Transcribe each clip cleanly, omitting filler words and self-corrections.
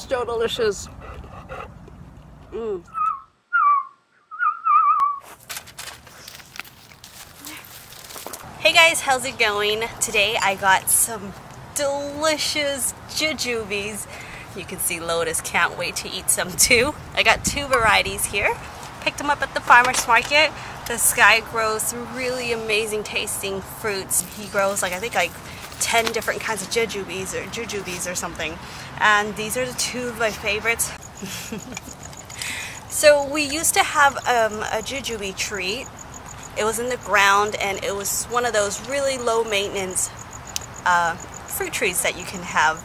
so delicious. Hey guys, how's it going? Today I got some delicious jujubes. You can see Lotus can't wait to eat some too. I got two varieties here. Picked them up at the farmer's market. This guy grows some really amazing tasting fruits. He grows I think 10 different kinds of jujubes or something. And these are the two of my favorites. So we used to have a jujube tree. It was in the ground and it was one of those really low maintenance fruit trees that you can have.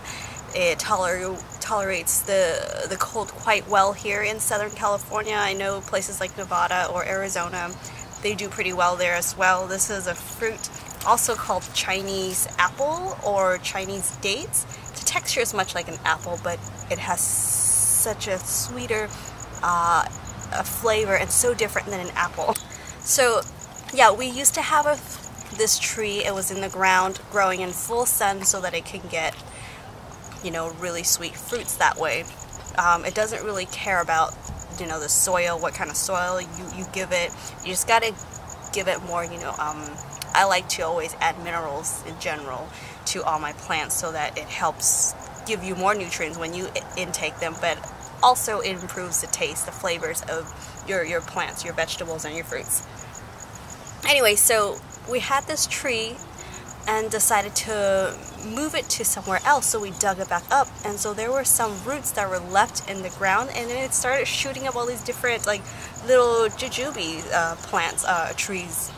It tolerates the cold quite well here in Southern California. I know places like Nevada or Arizona, they do pretty well there as well. This is a fruit also called Chinese apple or Chinese dates. The texture is much like an apple, but it has such a sweeter a flavor and so different than an apple. So yeah, we used to have this tree. It was in the ground growing in full sun so that it can get, you know, really sweet fruits that way. It doesn't really care about, you know, the soil, what kind of soil you give it. You just gotta give it more, you know, I like to always add minerals in general to all my plants so that it helps give you more nutrients when you intake them, but also it improves the taste, the flavors of your plants, your vegetables, and your fruits. Anyway, so we had this tree and decided to move it to somewhere else, so we dug it back up, and so there were some roots that were left in the ground, and then it started shooting up all these different little jujube plants, trees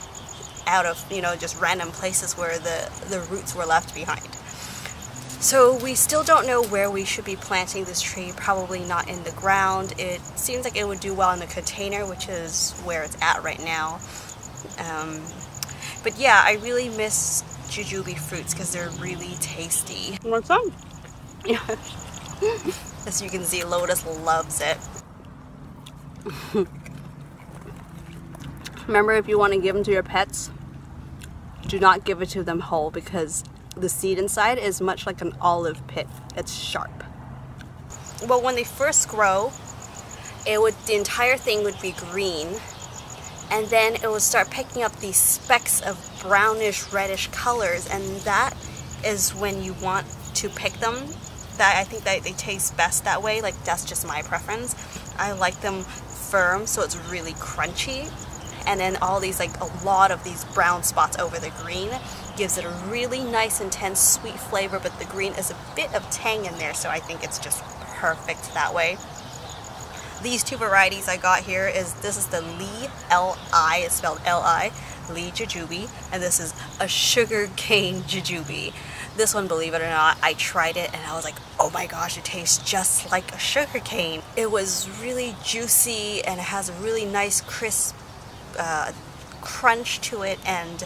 out of, you know, just random places where the roots were left behind. So we still don't know where we should be planting this tree, probably not in the ground. It seems like it would do well in the container, which is where it's at right now. But yeah, I really miss jujube fruits because they're really tasty. Want some? Yeah. As you can see, Lotus loves it. Remember, if you want to give them to your pets, do not give it to them whole because the seed inside is much like an olive pit. It's sharp. But when they first grow, the entire thing would be green, and then it would start picking up these specks of brownish reddish colors, and that is when you want to pick them. I think that they taste best that way. That's just my preference. I like them firm, so it's really crunchy, and then all these a lot of these brown spots over the green gives it a really nice intense sweet flavor, but the green is a bit of tang in there, so I think it's just perfect that way. These two varieties I got here this is the Li, L-I, it's spelled L-I, Li jujube, and this is a sugar cane jujube. This one, believe it or not, I tried it and I was like, oh my gosh, it tastes just like a sugar cane. It was really juicy and it has a really nice crisp crunch to it, and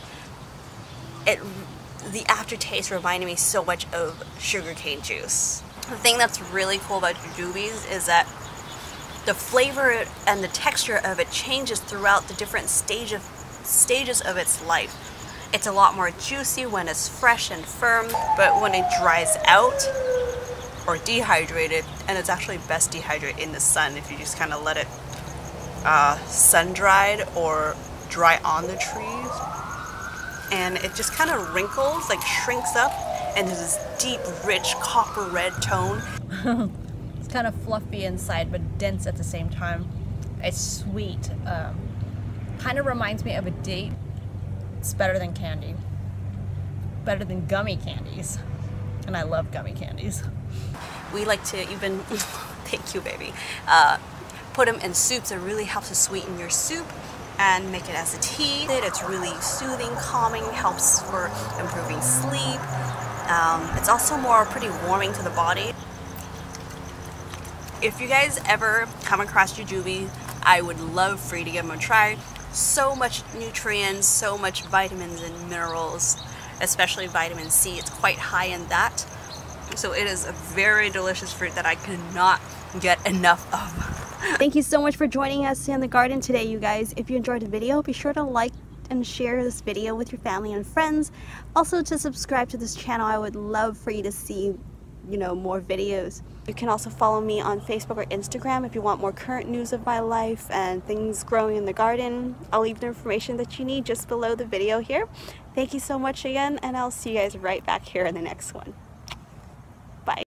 the aftertaste reminded me so much of sugarcane juice. The thing that's really cool about jujubes is that the flavor and the texture of it changes throughout the different stages of its life. It's a lot more juicy when it's fresh and firm, but when it dries out or dehydrated, and it's actually best dehydrated in the sun if you just kind of let it sun-dried or dry on the trees, and it just kind of wrinkles, shrinks up, and there's this deep, rich copper red tone. It's kind of fluffy inside, but dense at the same time. It's sweet. Kind of reminds me of a date. It's better than candy. Better than gummy candies. And I love gummy candies. We like to even, thank you baby, put them in soups. It really helps to sweeten your soup and make it as a tea. It's really soothing, calming, helps for improving sleep. It's also pretty warming to the body. If you guys ever come across jujube, I would love for you to give them a try. So much nutrients, so much vitamins and minerals, especially vitamin C. It's quite high in that. So it is a very delicious fruit that I could not get enough of. Thank you so much for joining us in the garden today, you guys. If you enjoyed the video, be sure to like and share this video with your family and friends. Also, to subscribe to this channel. I would love for you to see you know, more videos. You can also follow me on Facebook or Instagram if you want more current news of my life and things growing in the garden. I'll leave the information that you need just below the video here. Thank you so much again, and I'll see you guys right back here in the next one. Bye.